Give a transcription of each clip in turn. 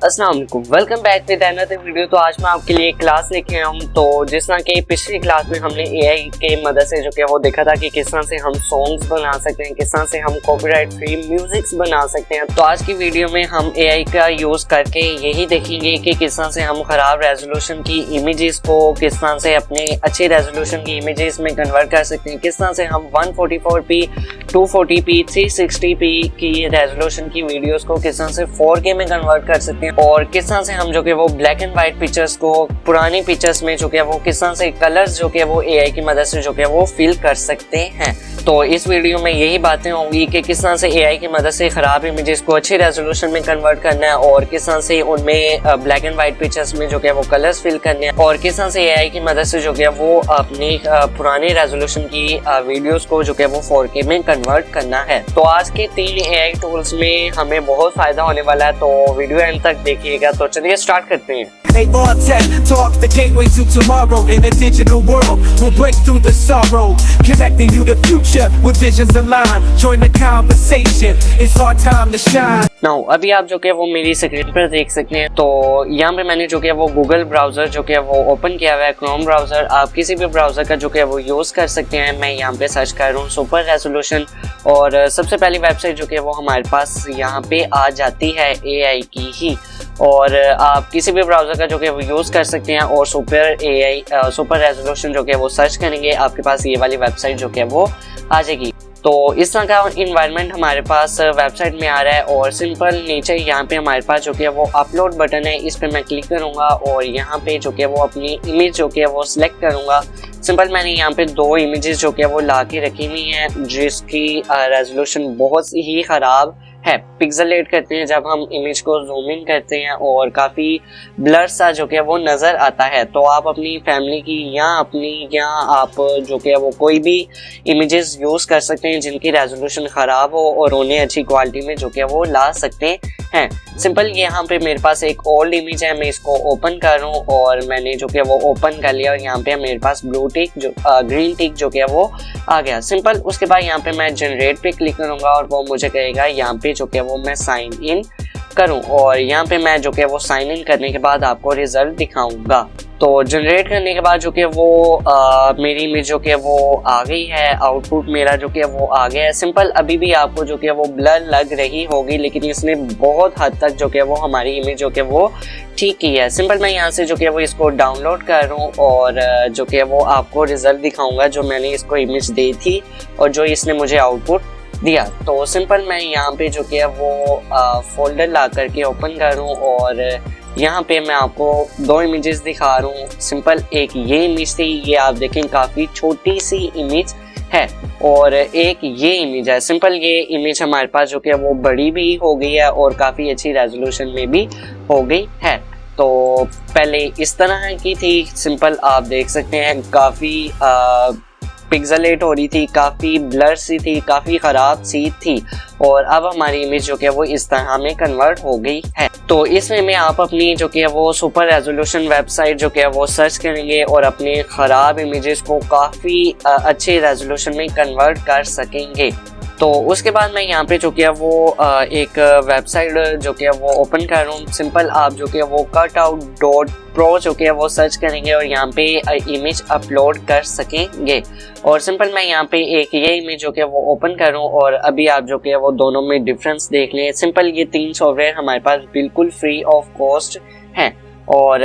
अस्सलाम वालेकुम, welcome back with another video. तो आज मैं आपके लिए एक क्लास लेके आया हूँ। तो जिस तरह के पिछली क्लास में हमने एआई के मदद से जो कि वो देखा था कि किस तरह से हम सॉन्ग्स बना सकते हैं, किस तरह से हम कॉपीराइट फ्री म्यूजिक्स बना सकते हैं। तो आज की वीडियो में हम एआई का यूज़ करके यही देखेंगे कि किस तरह से हम ख़राब रेजोल्यूशन की इमेजेस को किस तरह से अपने अच्छे रेजोल्यूशन की इमेजेस में कन्वर्ट कर सकते हैं, किस तरह से हम 144p 240p 360p की रेजोल्यूशन की वीडियोस को किस तरह से 4K में कन्वर्ट कर सकते हैं और किस तरह से हम जो कि वो ब्लैक एंड व्हाइट पिक्चर्स को पुरानी पिक्चर्स में जो कि वो किस तरह से कलर्स जो कि वो एआई की मदद से जो कि वो फिल कर सकते हैं। तो इस वीडियो में यही बातें होंगी कि किस तरह से एआई की मदद से ख़राब इमेजेस को अच्छी रेजोल्यूशन में कन्वर्ट करना है और किस तरह से उनमें ब्लैक एंड व्हाइट पिक्चर्स में जो कि वो कलर्स फिल करने हैं और किस तरह से एआई की मदद से जो कि वो अपनी पुरानी रेजोल्यूशन की वीडियोस को जो कि वो 4K में कन्वर्ट करना है। तो आज के 3 एआई टूल्स में हमें बहुत फ़ायदा होने वाला है, तो वीडियो एंड तक देखिएगा। तो चलिए स्टार्ट करते हैं। Talk the gateway to tomorrow in a digital world. We'll break through the sorrow, connecting you to future with visions aligned. Join the conversation. It's our time to shine. Now अभी आप जो कि वो मेरी screen पर देख सकते हैं। तो यहाँ पे मैंने जो कि वो गूगल ब्राउज़र जो कि वो ओपन किया हुआ है, क्रोम ब्राउज़र। आप किसी भी ब्राउज़र का जो कि वो यूज़ कर सकते हैं। मैं यहाँ पे सर्च कर रहा हूँ सुपर रेजोल्यूशन और सबसे पहली वेबसाइट जो कि वो हमारे पास यहाँ पे आ जाती है एआई की ही। और आप किसी भी ब्राउज़र का जो कि वो यूज़ कर सकते हैं और सुपर रेजोल्यूशन जो कि वो सर्च करेंगे, आपके पास ये वाली वेबसाइट जो कि वो आ जाएगी। तो इस तरह का इन्वायरमेंट हमारे पास वेबसाइट में आ रहा है और सिंपल नीचे यहाँ पे हमारे पास जो कि वो अपलोड बटन है, इस पे मैं क्लिक करूँगा और यहाँ पे जो कि वो अपनी इमेज जो कि वो सिलेक्ट करूँगा। सिंपल मैंने यहाँ पे 2 इमेजेस जो कि वो ला के रखी हुई हैं जिसकी रेजोल्यूशन बहुत ही ख़राब है। पिक्सेलेट करते हैं जब हम इमेज को जूम इन करते हैं और काफ़ी ब्लर सा जो कि वो नज़र आता है। तो आप अपनी फैमिली की या आप जो कि वो कोई भी इमेजेस यूज़ कर सकते हैं जिनकी रेजोल्यूशन ख़राब हो और उन्हें अच्छी क्वालिटी में जो कि वो ला सकते हैं। सिंपल यहाँ पे मेरे पास एक ओल्ड इमेज है, मैं इसको ओपन कर रहा हूँ और मैंने जो कि वो ओपन कर लिया और यहाँ पे मेरे पास ब्लू टिक जो ग्रीन टिक जो कि वो आ गया। सिंपल उसके बाद यहाँ पे मैं जनरेट पे क्लिक करूँगा और वो मुझे कहेगा यहाँ पे जो कि वो मैं साइन इन करूँ और यहाँ पे मैं जो कि वो साइन इन करने के बाद आपको रिजल्ट दिखाऊंगा। तो जनरेट करने के बाद जो कि वो मेरी इमेज जो कि वो आ गई है, आउटपुट मेरा जो कि वो आ गया है। सिंपल अभी भी आपको जो कि वो ब्लर लग रही होगी लेकिन इसने बहुत हद तक जो कि वो हमारी इमेज जो कि वो ठीक की है। सिंपल मैं यहाँ से जो कि वो इसको डाउनलोड कर रहा हूँ और जो कि वो आपको रिजल्ट दिखाऊंगा जो मैंने इसको इमेज दी थी और जो इसने मुझे आउटपुट दिया। तो सिंपल मैं यहाँ पे जो कि वो फोल्डर ला करके ओपन कर रहा हूँ और यहाँ पे मैं आपको 2 इमेजेस दिखा रहा हूँ। सिंपल एक ये इमेज थी, ये आप देखें काफ़ी छोटी सी इमेज है और एक ये इमेज है। सिंपल ये इमेज हमारे पास जो कि वो बड़ी भी हो गई है और काफ़ी अच्छी रेजोल्यूशन में भी हो गई है। तो पहले इस तरह की थी, सिंपल आप देख सकते हैं काफ़ी पिक्सेलेट हो रही थी, काफ़ी ब्लर सी थी, काफ़ी ख़राब सी थी और अब हमारी इमेज जो कि वो इस तरह में कन्वर्ट हो गई है। तो इसमें में आप अपनी जो कि वो सुपर रेजोल्यूशन वेबसाइट जो कि वो सर्च करेंगे और अपने ख़राब इमेजेस को काफ़ी अच्छे रेजोल्यूशन में कन्वर्ट कर सकेंगे। तो उसके बाद मैं यहाँ पे जो कि वो एक वेबसाइट जो कि वो ओपन कर रहा हूँ। सिंपल आप जो कि वो cutout.pro जो कि वो सर्च करेंगे और यहाँ पे इमेज अपलोड कर सकेंगे और सिंपल मैं यहाँ पे एक ये इमेज जो कि वो ओपन कर रहा हूँ और अभी आप जो कि वो दोनों में डिफरेंस देख लें। सिंपल ये 3 सॉफ्टवेयर हमारे पास बिल्कुल फ्री ऑफ कॉस्ट हैं और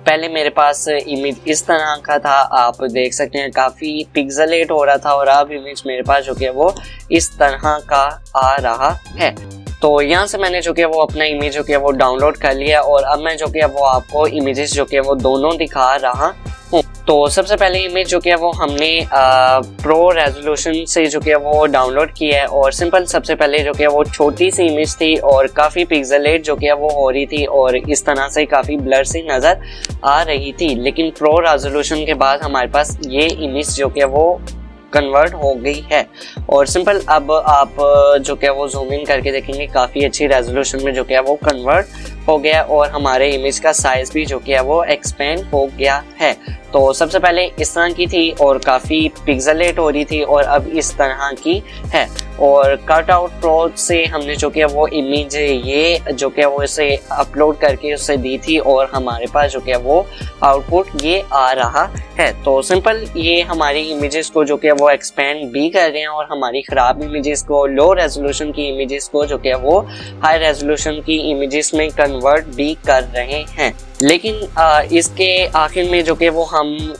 पहले मेरे पास इमेज इस तरह का था, आप देख सकते हैं काफ़ी पिक्सेलेट हो रहा था और अब इमेज मेरे पास जो कि वो इस तरह का आ रहा है। तो यहाँ से मैंने जो कि वो अपना इमेज जो कि वो डाउनलोड कर लिया और अब मैं जो कि वो आपको इमेजेस जो कि वो दोनों दिखा रहा हूँ। तो सबसे पहले इमेज जो कि वो हमने प्रो रेजोल्यूशन से जो कि वो डाउनलोड किया है और सिंपल सबसे पहले जो कि वो छोटी सी इमेज थी और काफ़ी पिक्सेलेट जो कि वो हो रही थी और इस तरह से काफ़ी ब्लर सी नज़र आ रही थी। लेकिन प्रो रेजोल्यूशन के बाद हमारे पास ये इमेज जो कि वो कन्वर्ट हो गई है और सिंपल अब आप जो कि वो जूम इन करके देखेंगे काफ़ी अच्छी रेजोल्यूशन में जो कि वो कन्वर्ट हो गया और हमारे इमेज का साइज़ भी जो कि वो एक्सपेंड हो गया है। तो सबसे पहले इस तरह की थी और काफ़ी पिक्सेलेट हो रही थी और अब इस तरह की है और कट आउट प्रो से हमने जो कि वो इमेज ये जो कि वो इसे अपलोड करके उससे दी थी और हमारे पास जो कि वो आउटपुट ये आ रहा है। तो सिंपल ये हमारी इमेजेस को जो कि वो एक्सपेंड भी कर रहे हैं और हमारी ख़राब इमेजेस को, लो रेजोल्यूशन की इमेजेस को जो कि वो हाई रेजोल्यूशन की इमेजेस में कन्वर्ट भी कर रहे हैं। लेकिन इसके आखिर में जो कि वो हम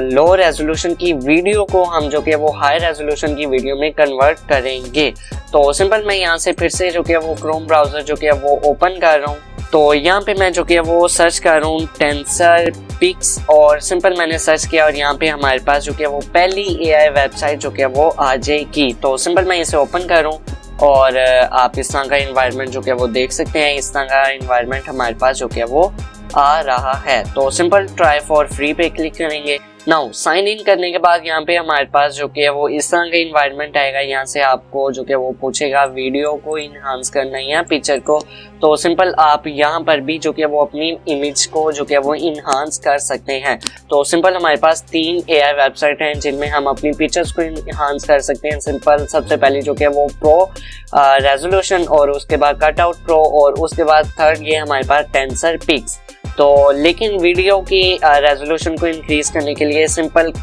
लो रेजोल्यूशन की वीडियो को हम जो कि वो हाई रेजोल्यूशन की वीडियो में कन्वर्ट करेंगे। तो सिंपल मैं यहाँ से फिर से जो कि वो क्रोम ब्राउज़र जो कि वो ओपन कर रहा हूँ। तो यहाँ पे मैं जो कि वो सर्च कर रहा हूँ टेंसर पिक्स और सिंपल मैंने सर्च किया और यहाँ पे हमारे पास जो कि वो पहली AI वेबसाइट जो कि वो आ जाएगी। तो सिंपल मैं इसे ओपन कर रहा हूँ और आप इस तरह का इन्वायरमेंट जो कि वो देख सकते हैं। इस तरह का इन्वायरमेंट हमारे पास जो कि वो आ रहा है। तो सिंपल ट्राई फॉर फ्री पे क्लिक करेंगे। नाउ साइन इन करने के बाद यहाँ पे हमारे पास जो कि वो इस तरह का इन्वायरमेंट आएगा। यहाँ से आपको जो कि वो पूछेगा वीडियो को इनहांस करना है या पिक्चर को। तो सिंपल आप यहाँ पर भी जो कि वो अपनी इमेज को जो कि वो इनहांस कर सकते हैं। तो सिंपल हमारे पास 3 AI वेबसाइट हैं जिनमें हम अपनी पिक्चर्स को इनहांस कर सकते हैं। सिंपल सबसे पहले जो कि वो प्रो रेजोल्यूशन और उसके बाद कट आउट प्रो और उसके बाद थर्ड ये हमारे पास टेंसर पिक्स। तो लेकिन वीडियो की रेजोल्यूशन को इंक्रीज करने के लिए सिंपल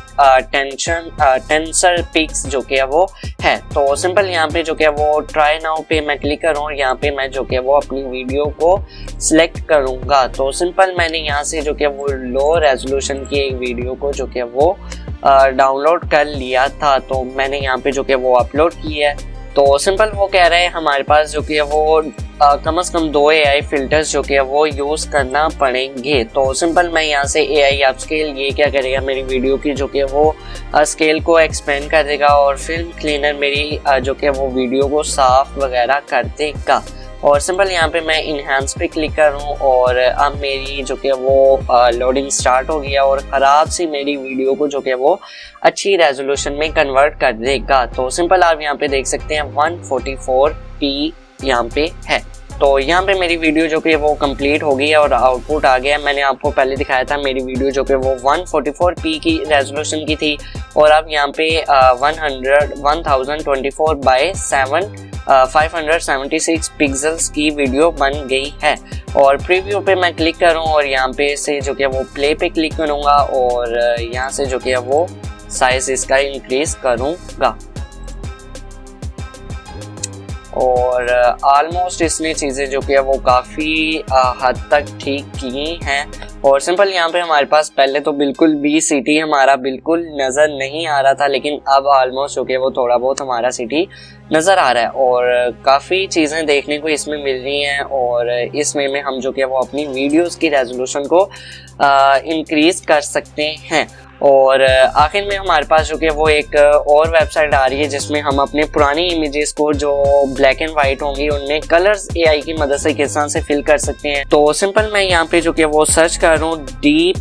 टेंसर पिक्स जो कि वो है। तो सिंपल यहाँ पे जो कि वो ट्राई नाउ पे मैं क्लिक करूँ और यहाँ पे मैं जो कि वो अपनी वीडियो को सिलेक्ट करूँगा। तो सिंपल मैंने यहाँ से जो कि वो लो रेजोल्यूशन की एक वीडियो को जो कि वो डाउनलोड कर लिया था। तो मैंने यहाँ पे जो कि वो अपलोड किया है। तो सिंपल वो कह रहे हैं हमारे पास जो कि वो कम से कम 2 AI फिल्टर्स जो कि वो यूज़ करना पड़ेंगे। तो सिंपल मैं यहाँ से AI अपस्केल ये क्या करेगा, मेरी वीडियो की जो कि वो स्केल को एक्सपेंड कर देगा और फिल्म क्लीनर मेरी जो कि वो वीडियो को साफ वगैरह कर देगा। और सिंपल यहाँ पे मैं इनहांस पे क्लिक करूँ और अब मेरी जो कि वो लोडिंग स्टार्ट हो गया और ख़राब सी मेरी वीडियो को जो कि वो अच्छी रेजोल्यूशन में कन्वर्ट कर देगा। तो सिंपल आप यहाँ पे देख सकते हैं 144p यहाँ पे है। तो यहाँ पे मेरी वीडियो जो कि वो कंप्लीट हो गई है और आउटपुट आ गया। मैंने आपको पहले दिखाया था मेरी वीडियो जो कि वो 144p की रेजोल्यूशन की थी और अब यहाँ पे 1024 बाय 576 पिक्सल्स की वीडियो बन गई है। और प्रीव्यू पे मैं क्लिक करूँ और यहाँ पे से जो कि वो प्ले पे क्लिक करूँगा और यहाँ से जो कि वो साइज इसका इंक्रीज करूँगा और ऑलमोस्ट इसने चीज़ें जो कि वो काफ़ी हद तक ठीक की हैं। और सिंपल यहाँ पे हमारे पास पहले तो बिल्कुल भी सिटी हमारा बिल्कुल नज़र नहीं आ रहा था, लेकिन अब ऑलमोस्ट जो कि वो थोड़ा बहुत हमारा सिटी नज़र आ रहा है और काफ़ी चीज़ें देखने को इसमें मिल रही हैं। और इसमें में हम जो कि वो अपनी वीडियोस की रेजोल्यूशन को इंक्रीज़ कर सकते हैं। और आखिर में हमारे पास जो कि वो एक और वेबसाइट आ रही है जिसमें हम अपने पुरानी इमेजेस को जो ब्लैक एंड वाइट होंगी उनमें कलर्स AI की मदद से किस तरह से फिल कर सकते हैं। तो सिंपल मैं यहाँ पे जो कि वो सर्च कर रहा हूँ डीप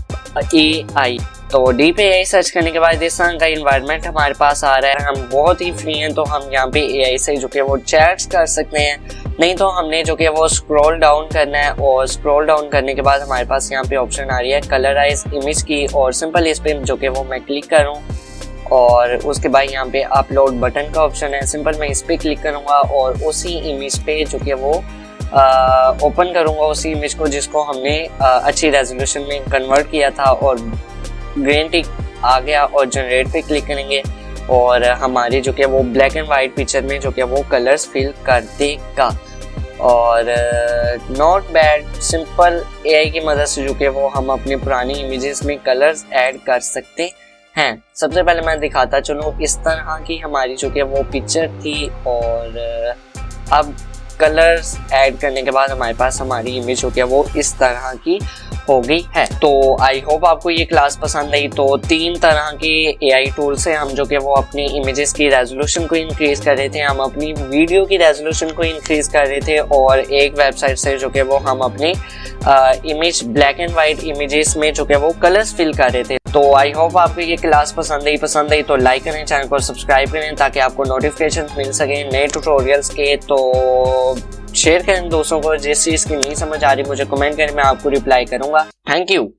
AI। तो डीप AI सर्च करने के बाद इस तरह का इन्वायरमेंट हमारे पास आ रहा है। हम बहुत ही फ्री हैं तो हम यहाँ पे AI से जो कि वो चैट्स कर सकते हैं, नहीं तो हमने जो कि वो स्क्रॉल डाउन करना है और स्क्रॉल डाउन करने के बाद हमारे पास यहाँ पे ऑप्शन आ रही है कलराइज इमेज की और सिंपल इस पे जो कि वो मैं क्लिक करूँ और उसके बाद यहाँ पे अपलोड बटन का ऑप्शन है। सिंपल मैं इस पे क्लिक करूँगा और उसी इमेज पे जो कि वो ओपन करूँगा उसी इमेज को जिसको हमने अच्छी रेजोल्यूशन में कन्वर्ट किया था और ग्रीन टिक आ गया और जनरेट पे क्लिक करेंगे और हमारी जो कि वो ब्लैक एंड वाइट पिक्चर में जो कि वो कलर्स फिल कर देगा। और नॉट बैड, सिंपल AI की मदद से जो कि वो हम अपनी पुरानी इमेजेस में कलर्स ऐड कर सकते हैं। सबसे पहले मैं दिखाता चलूँ इस तरह की हमारी जो कि वो पिक्चर थी और अब कलर्स ऐड करने के बाद हमारे पास हमारी इमेज जो कि वो इस तरह की हो गई है। तो आई होप आपको ये क्लास पसंद आई। तो 3 तरह के AI टूल से हम जो कि वो अपनी इमेजेस की रेजोल्यूशन को इंक्रीज कर रहे थे, हम अपनी वीडियो की रेजोल्यूशन को इंक्रीज कर रहे थे और एक वेबसाइट से जो कि वो हम अपनी image black and white images में जो कि वो कलर्स फिल कर रहे थे। तो आई होप आपको ये क्लास पसंद आई तो लाइक करें, चैनल को सब्सक्राइब करें ताकि आपको नोटिफिकेशन मिल सके नए ट्यूटोरियल्स के। तो शेयर करें दोस्तों को, जिस चीज़ की नहीं समझ आ रही मुझे कमेंट करें, मैं आपको रिप्लाई करूंगा। Thank you.